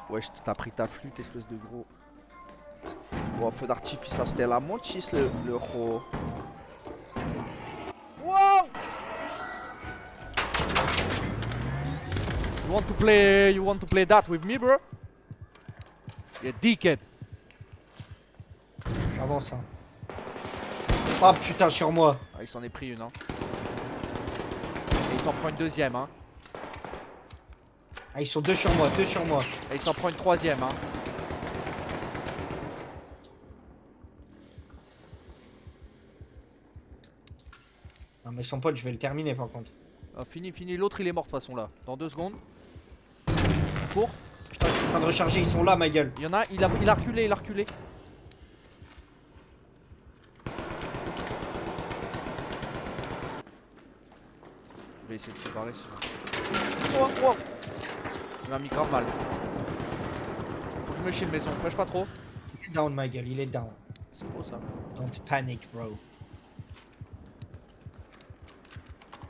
Wesh, t'as pris ta flûte, espèce de gros. Oh, feu d'artifice, ça c'était la monchis le ro. Wow! You want to play that with me, bro? You dickhead. J'avance, hein. Oh putain, sur moi. Ah, il s'en est pris une, hein. Et il s'en prend une deuxième, hein. Ah, ils sont deux sur moi, deux sur moi. Et il s'en prend une troisième, hein. Non, mais son pote, je vais le terminer par contre. Ah, fini. L'autre il est mort de toute façon là. Dans 2 secondes. Cours. Putain, je suis en train de recharger, ils sont là, ma gueule. Il y en a, il a reculé. Je vais essayer de se barrer sinon. Oh. Il m'a mis grave mal. Faut que je me chie une maison. Pêche pas trop. Il est down, ma gueule, il est down. C'est beau ça. Don't panic, bro.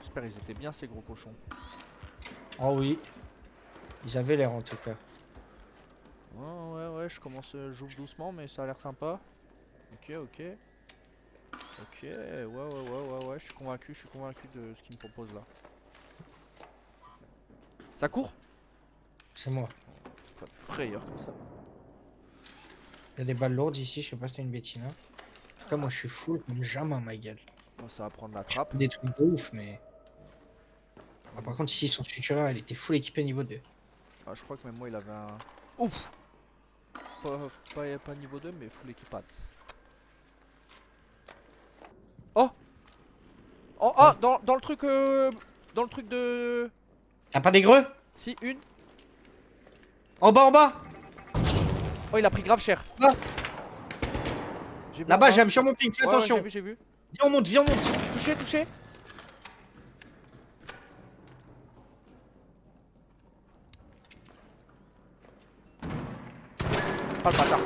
J'espère qu'ils étaient bien ces gros cochons. Oh oui. Ils avaient l'air en tout cas. Ouais, je commence, j'ouvre doucement mais ça a l'air sympa. Ok. Ok, ouais, je suis convaincu de ce qu'il me propose là. Ça court? C'est moi. Pas de frayeur comme ça. Il y a des balles lourdes ici, je sais pas si t'as une bétine. Hein. En tout cas, moi je suis full comme jamais, ma gueule. Bon, ça va prendre la trappe. Des trucs de ouf, mais. Ah, par contre, ici, son sutureur, elle était full équipée niveau 2. Ah, je crois que même moi il avait un. Ouf! Pas niveau 2 mais full équipade. Oh! Oh, dans le truc dans le truc de. T'as pas des greux? Si, une. En bas! Oh, il a pris grave cher. Ah. J'ai vu Là-bas, en bas. j'aime sur mon ping, fais Ouais, attention. j'ai vu. Viens, on monte. Touché. Ah le bâtard.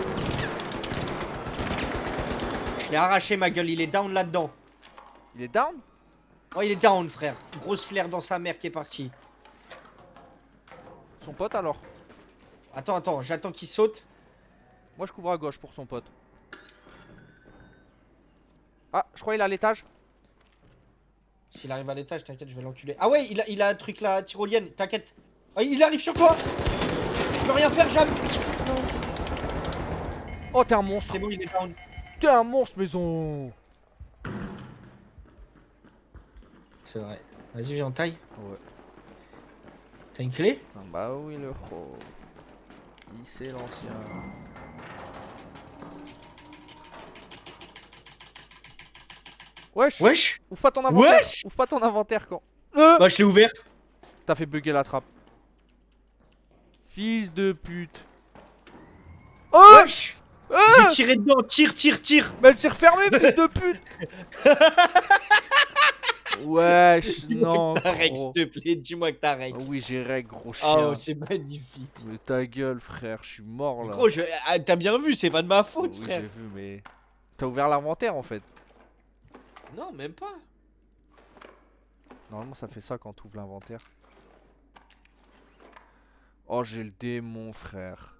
Je l'ai arraché, ma gueule, il est down là-dedans. Il est down? Oh, il est down, frère. Grosse flair dans sa mère qui est partie. Son pote alors? Attends, j'attends qu'il saute. Moi je couvre à gauche pour son pote. Ah, je crois qu'il est à l'étage. S'il arrive à l'étage, t'inquiète, je vais l'enculer. Ah ouais, il a un truc là, tyrolienne, t'inquiète. Oh, il arrive sur toi. Je peux rien faire, Jam. Oh, t'es un monstre. C'est bon, il est down. T'es un monstre, maison. C'est vrai. Vas-y, viens en taille. Ouais. T'as une clé? Ah, bah oui, le pro. Il c'est l'ancien. Wesh. Ouvre pas ton inventaire. Wesh. Ouvre pas ton inventaire quand. Bah, je l'ai ouvert. T'as fait bugger la trappe. Fils de pute. Oh. Wesh. J'ai tiré dedans, tire. Mais elle s'est refermée, fils de pute. Wesh, non. T'as règle, Gros. s'il te plaît, dis-moi que t'as règle. Ah oui, j'ai règle, gros chien. Oh, c'est magnifique. Mais ta gueule, frère, je suis mort là. Gros, t'as bien vu, c'est pas de ma faute, Oui, frère. j'ai vu, mais. T'as ouvert l'inventaire en fait. Non, même pas. Normalement, ça fait ça quand t'ouvres l'inventaire. Oh, j'ai le démon, frère.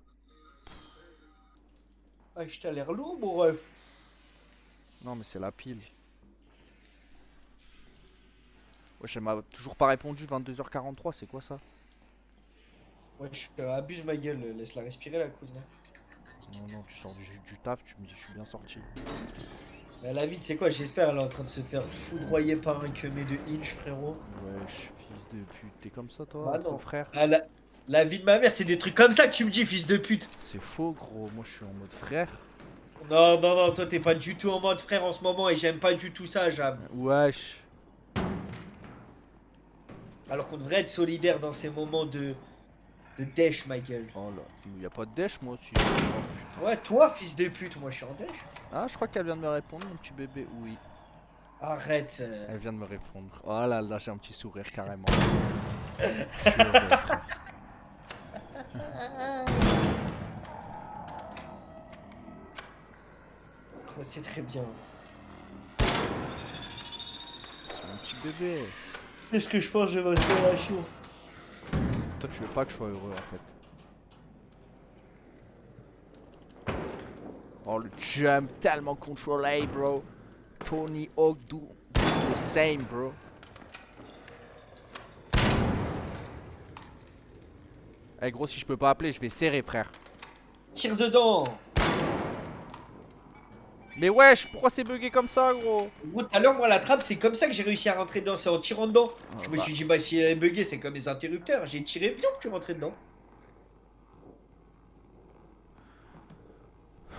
Ah, je t'ai l'air lourd, mon ref. Non, mais c'est la pile. Wesh, elle m'a toujours pas répondu. 22h43, c'est quoi ça? Ouais, abuse ma gueule, laisse-la respirer, la cousine. Non, tu sors du taf, tu me dis, je suis bien sorti. La vie, tu sais quoi, j'espère, elle est en train de se faire foudroyer par un queumé de Inch, frérot. Wesh, fils de pute. T'es comme ça, toi, Bah ton non. frère? Ah, la vie de ma mère, c'est des trucs comme ça que tu me dis, fils de pute. C'est faux, gros. Moi, je suis en mode frère. Non, toi, t'es pas du tout en mode frère en ce moment et j'aime pas du tout ça, Jam. Wesh. Alors qu'on devrait être solidaire dans ces moments de dèche, ma gueule. Oh là, y a pas de dèche, moi aussi. Ouais, toi, fils de pute, moi je suis en dèche. Ah, je crois qu'elle vient de me répondre, mon petit bébé. Oui, Arrête. elle vient de me répondre. Oh là là, j'ai un petit sourire carrément. Sourire, frère. C'est très bien. C'est mon petit bébé. Qu'est-ce que je pense de votre relation? Toi, tu veux pas que je sois heureux en fait. Oh, le jump, tellement contrôlé, bro. Tony Hawk do the same, bro. Eh gros, si je peux pas appeler, je vais serrer, frère. Tire dedans. Mais wesh, pourquoi c'est bugué comme ça, gros? Gros, tout à l'heure, moi, la trappe, c'est comme ça que j'ai réussi à rentrer dedans. C'est en tirant dedans. Je me bah. suis dit, bah, si elle est buggée, c'est comme les interrupteurs. J'ai tiré, piou, je suis rentré dedans.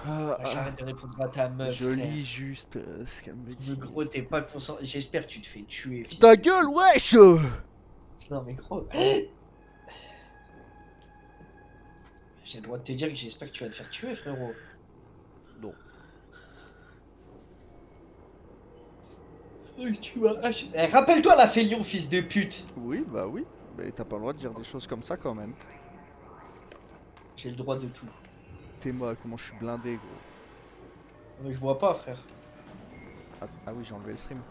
Bah, j'arrête de répondre à ta meuf. Je frère. lis juste ce qu'elle me Mais dit. gros, t'es pas concentré. J'espère que tu te fais tuer. fils Ta de gueule, pute. wesh! Non, mais gros. J'ai le droit de te dire que j'espère que tu vas te faire tuer, frérot. Non. Oui, tu vas. Eh, rappelle-toi la Félion, fils de pute. Oui, bah oui. Mais t'as pas le droit de dire des choses comme ça quand même. J'ai le droit de tout. T'es moi, comment je suis blindé, gros. Mais je vois pas, frère. Ah oui, j'ai enlevé le stream.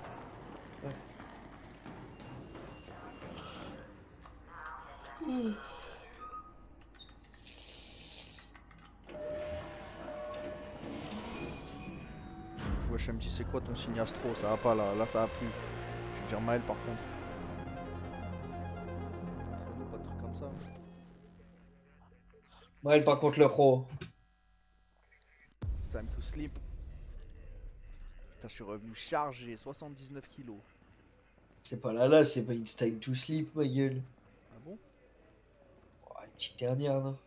Wesh, elle me dit c'est quoi ton signe astro? Ça va pas là, là ça va plus. Je vais dire Maël par contre. Entre nous, pas de trucs comme ça. Ouais, par contre, le ro. It's time to sleep. Putain, je suis revenu chargé, 79 kilos. C'est pas là, c'est pas It's time to sleep, ma gueule. Ah bon? Oh, une petite dernière, non?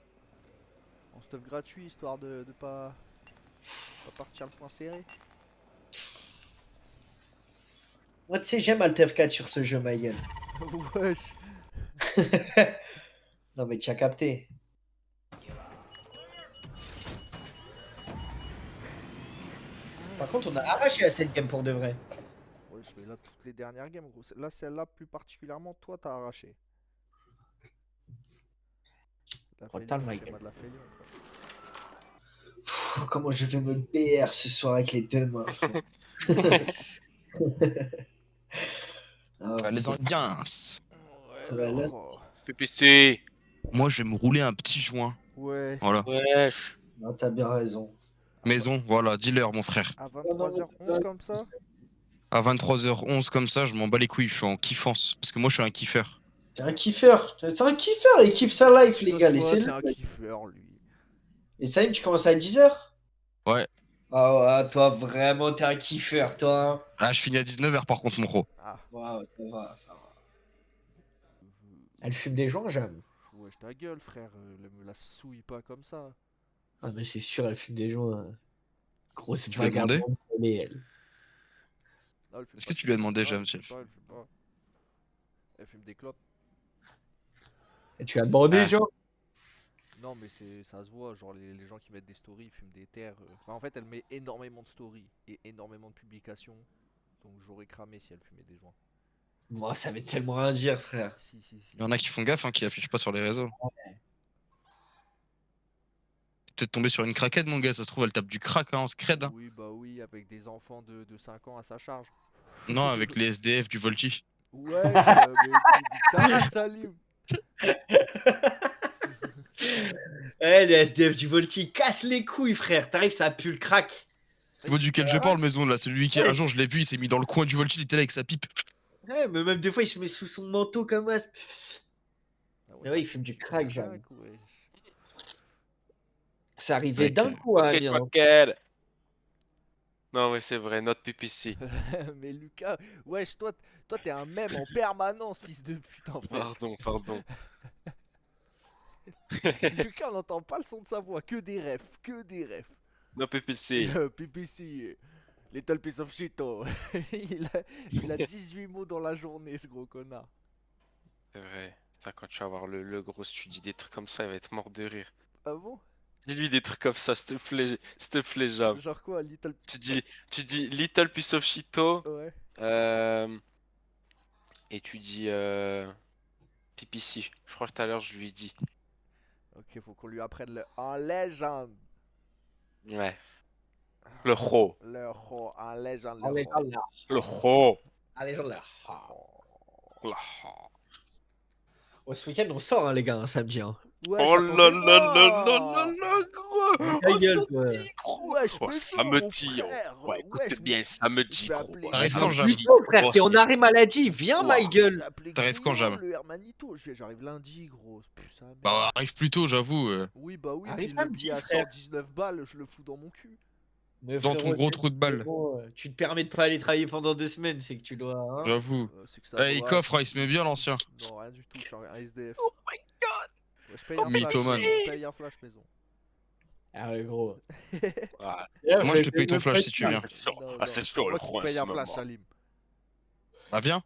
En stuff gratuit, histoire de pas partir le point serré. Moi, tu sais, j'aime Alt F4 sur ce jeu, ma gueule. Wesh. Non, mais tu as capté. Par contre, on a arraché à cette game pour de vrai. Wesh, mais là, toutes les dernières games, gros. Là, celle-là, plus particulièrement, toi, t'as arraché. La Total, Félion, ma le schéma gueule. de la Félion, frère. Comment je vais me BR ce soir avec les deux mains, frère. Wesh. Ah, Les putain. Indiens. Ouais, Voilà. là, oh. PPC. Moi, je vais me rouler un petit joint. Ouais. Voilà. Wesh. Non, t'as bien raison. Maison, voilà, dealer, mon frère. À 23h11 comme ça? À 23h11, comme ça, je m'en bats les couilles. Je suis en kiffance. Parce que moi, je suis un kiffeur. T'es un kiffeur. C'est un kiffeur. Il kiffe sa life, les gars. Ouais, c'est Laissez-le. un kiffeur, lui. Et Saïm, tu commences à 10h? Ouais. Ah ouais, toi, vraiment, t'es un kiffeur, toi. Hein. Ah, je finis à 19h par contre, mon gros. Ah. Waouh, ça va, ça va. Elle fume des joints, j'aime. Wesh, ta gueule, frère. Me la souille pas comme ça. Ah, mais c'est sûr, elle fume des joints. Grosse Tu lui as demandé vagabonde, elle. Non, elle fume Est-ce pas que tu de lui as clope. demandé, Non, Jam, elle si fume elle pas, elle fume pas. Elle fume des clopes. Et tu as demandé, Ah. genre? Non, mais ça se voit, genre les gens qui mettent des stories, ils fument des terres. Enfin, en fait, elle met énormément de stories et énormément de publications. Donc j'aurais cramé si elle fumait des joints. Moi, ça veut tellement rien dire, frère. Si, si, si. Il y en a qui font gaffe, hein, qui affichent pas sur les réseaux. T'es peut-être tombé sur une craquette, mon gars. Ça se trouve, elle tape du crack hein, en scred. Hein. Oui, bah oui, avec des enfants de 5 ans à sa charge. Non, avec les SDF du Volti. Ouais, mais putain, Salim. Eh, les SDF du Volti, casse les couilles, frère. T'arrives, ça pue le crack. Tu vois duquel je parle, maison, là. Celui qui, un jour, je l'ai vu, il s'est mis dans le coin du Volti, il était là avec sa pipe. Ouais, mais même des fois, il se met sous son manteau comme ça. Ah Mais ça ouais, il fume du crack, j'aime. wesh. C'est arrivé Mec, d'un coup à Ok, Amiens. quel. Non, mais c'est vrai, notre PPC. Mais Lucas, wesh, toi t'es un mème en permanence, fils de pute, en fait. Pardon. Lucas, on n'entend pas le son de sa voix, que des refs, que des refs. Non, PPC. PPC, little piece of shit, oh. il a 18 mots dans la journée, ce gros connard. C'est vrai. Putain, quand tu vas voir le gros, si tu dis des trucs comme ça, il va être mort de rire. Ah bon? Dis-lui des trucs comme ça, s'il te plaît, Jam. Genre quoi, little... Tu dis little piece of shito. Ouais. Et tu dis PPC. Je crois que tout à l'heure, je lui ai dit. Ok, faut qu'on lui apprenne le en légende. Ouais. Le ho. Le ho, en légende, Allez, le ho. Le ho. Allez, là. Oh. Le ho. Ouais, ce week-end, on sort, hein, les gars, un samedi. Hein. Ouais, Oh là j'attendais là là là pas. là là, gros. Ta Oh, gueule, toi. samedi, gros. Wesh, Oh, mais samedi, mon oh. frère. Ouais, écoute Wesh, bien, je samedi, vais gros. appeler. Oh, T'arrives quand, Jam? Putain, frère, Oh, t'es en c'est- arrêt maladie. Viens, Ouah. ma Je gueule. vais appeler T'arrives quand, Griot, Jam? le Hermanito. J'arrive lundi, gros. Putain, merde. Bah, arrive plus tôt, j'avoue. Oui, bah oui, Arrive puis le samedi, billet à frère. 119 balles, je le fous dans mon cul. Mais Dans ton frérot, gros c'est trou de balle. bon, tu te permets de pas aller travailler pendant 2 semaines, c'est que tu dois. Hein. J'avoue. C'est que ça Eh, il doit, coffre, hein, il se met bien, l'ancien. Non, rien du tout, je suis un SDF. Oh my god. Ouais, je paye un flash, Mythomane. je paye un flash maison. Ah ouais, gros. Ah, Moi, je te paye ton flash si tu viens. c'est chaud. Non, Ah, c'est non, chaud, moi le qui coin, paye ce un flash, moment. Salim. Bah, viens.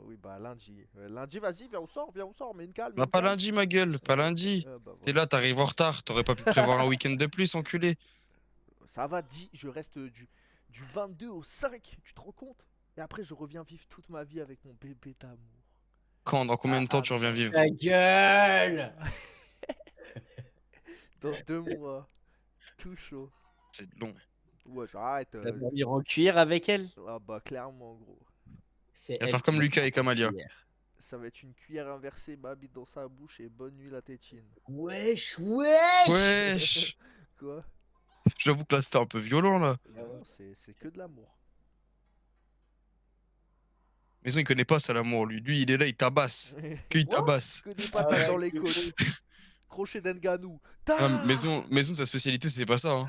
Oui, bah lundi. Lundi, vas-y, viens, on sort, mais une calme. Bah, une pas calme. lundi, ma gueule, pas lundi. Bah, T'es voilà. là, t'arrives en retard. T'aurais pas pu prévoir un week-end de plus, enculé. Ça va, dit, je reste du 22 au 5, tu te rends compte? Et après, je reviens vivre toute ma vie avec mon bébé d'amour. Quand, dans combien de temps tu reviens vivre? Ta gueule. Dans 2 mois. Tout chaud. C'est long. Ouais, j'arrête. Tu vas dormir en cuir avec elle. Ah bah, clairement, gros. C'est Il va elle faire qui comme va Lucas et faire Kamalia. cuir. Ça va être une cuillère inversée, ma bite dans sa bouche et bonne nuit la tétine. Wesh, wesh. Wesh. Quoi? J'avoue que là, c'était un peu violent, là. Non, c'est que de l'amour. Maison, il connaît pas ça, l'amour, lui. Lui, il est là, il tabasse. Que il Quoi? tabasse. Que des patates Ah ouais, dans les que- côtes. Crochet d'Enganou. Ah, maison, sa spécialité, c'est pas ça, hein.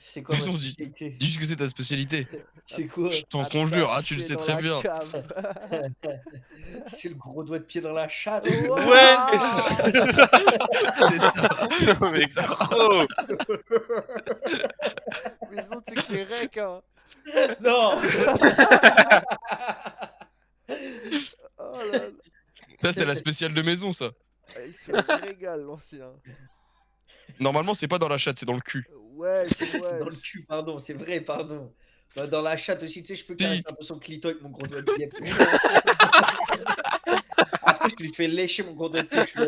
C'est quoi Maison, ma dis spécialité? dis juste que c'est ta spécialité. C'est quoi? Je t'en conjure, ah, tu le sais très bien. C'est le gros doigt de pied dans la chatte. Ouais. C'est ça. Mais gros. Maison, tu sais que c'est rec, hein. Non. Oh là là. Ça, c'est la spéciale de maison, ça. Il se régale, l'ancien. Normalement, c'est pas dans la chatte, c'est dans le cul. Ouais, c'est ouais. Dans le cul, pardon, c'est vrai, pardon. Bah, dans la chatte aussi, tu sais, je peux caresser un peu son clito avec mon gros doigt de pied. Après, je lui fais lécher mon gros doigt de pied. Je lui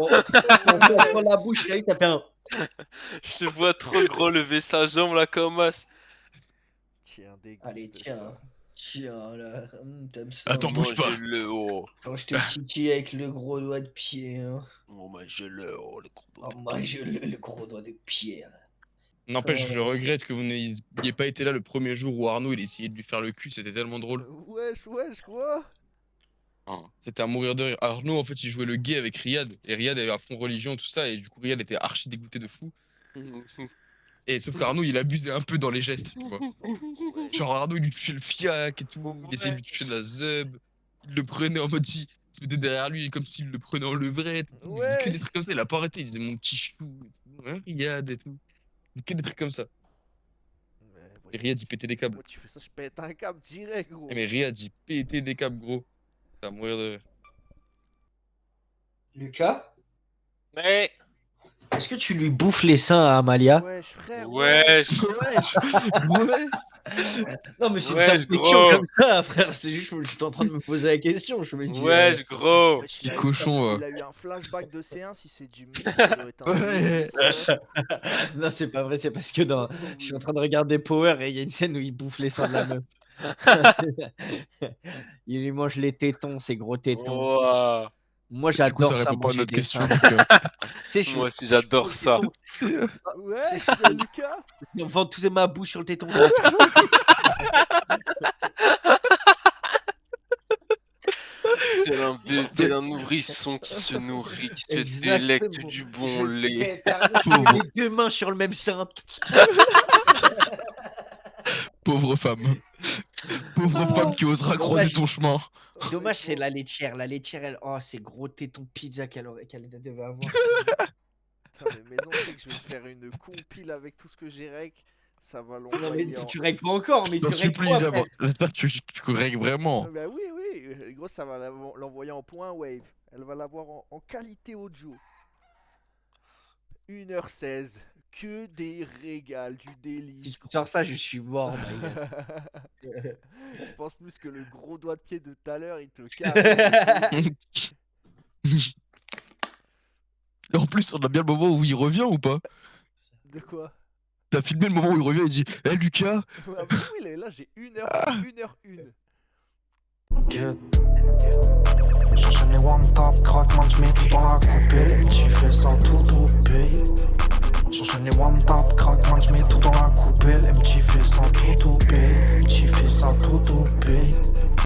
dans la bouche, là, ça fait un. Je te vois trop gros lever sa jambe là comme as. Tiens, déguste Allez, ça. tiens. Tiens, là. T'aimes ça. Attends, bouge pas. Le haut. Quand je te titille avec le gros doigt de pied. Hein. Oh, moi je le haut, le gros Oh, moi, je le gros doigt de pied. Hein. N'empêche, je regrette que vous n'ayez pas été là le premier jour où Arnaud il essayait de lui faire le cul, c'était tellement drôle. Wesh, quoi? Hein, c'était à mourir de rire. Arnaud, en fait, il jouait le gay avec Riyad, et Riyad avait à fond religion, tout ça, et du coup, Riyad était archi dégoûté de fou. Et sauf qu'Arnaud, il abusait un peu dans les gestes, tu vois. Genre, Arnaud, il lui touchait le fiac et tout, il essayait de lui toucher de la zeub, il le prenait en mode, il se mettait derrière lui comme s'il le prenait en levrette. Il faisait que Ouais. des trucs comme ça, il a pas arrêté, il disait mon petit chou, hein, Riyad et tout. Il que des trucs comme ça. Et Riyad, il pétait des câbles. Moi, tu fais ça, je pète un câble direct, gros. Mais Riyad, il pétait des câbles, gros. Ça va mourir de rire. Lucas, Mais. est-ce que tu lui bouffes les seins à Amalia? Wesh, frère. Wesh. Ouais. Non, mais c'est une Wesh, simple question gros. comme ça, frère. C'est juste, je suis en train de me poser la question. Je me dis. Wesh, gros. Wesh, Petit cochon, il a eu un flashback de C1 si c'est du mec, ça doit être un Ouais. fils. Non, c'est pas vrai, c'est parce que dans. Je suis en train de regarder Power et il y a une scène où il bouffe les seins de la meuf. Il lui mange les tétons, ces gros tétons. Ouah. Moi, Du coup, j'adore ça ça. répond pas à manger notre des question. seins. donc, Tu sais, je- Moi aussi j'adore ça. Wesh, Lucas. Je vends tout ma bouche sur le téton. T'es un nourrisson qui se nourrit, qui se Exactement. délecte du bon lait. Je mets les 2 mains sur le même sein. Pauvre femme. Pauvre femme qui osera Dommage. croiser ton chemin. Dommage, c'est la laitière. La laitière, elle. Oh, ces gros tétons pizza qu'elle devait avoir. Putain, mais maison, tu sais que je vais te faire une compile avec tout ce que j'ai rec. Ça va Non, mais l'envoyer en... tu règles pas encore, mais tu J'en règles supplie, quoi, j'avoue. frère? J'espère que tu règles vraiment. Bah oui, gros, ça va l'envoyer en point wave. Elle va l'avoir en qualité audio. 1h16. Que des régals, du Si délice. tu sors ça, je suis mort. my gars. Je pense plus que le gros doigt de pied de tout à l'heure, il te carre. Et en plus, on a bien le moment où il revient ou pas? De quoi? T'as filmé le moment où il revient et il dit Eh Lucas. Ah bah oui, là j'ai 1h1. J'enchaîne les one tap, crack man, j'mets tout dans la coupelle. MT fait ça tout paye. J'enchaîne les one tap, crack man, j'mets tout dans la coupelle. MT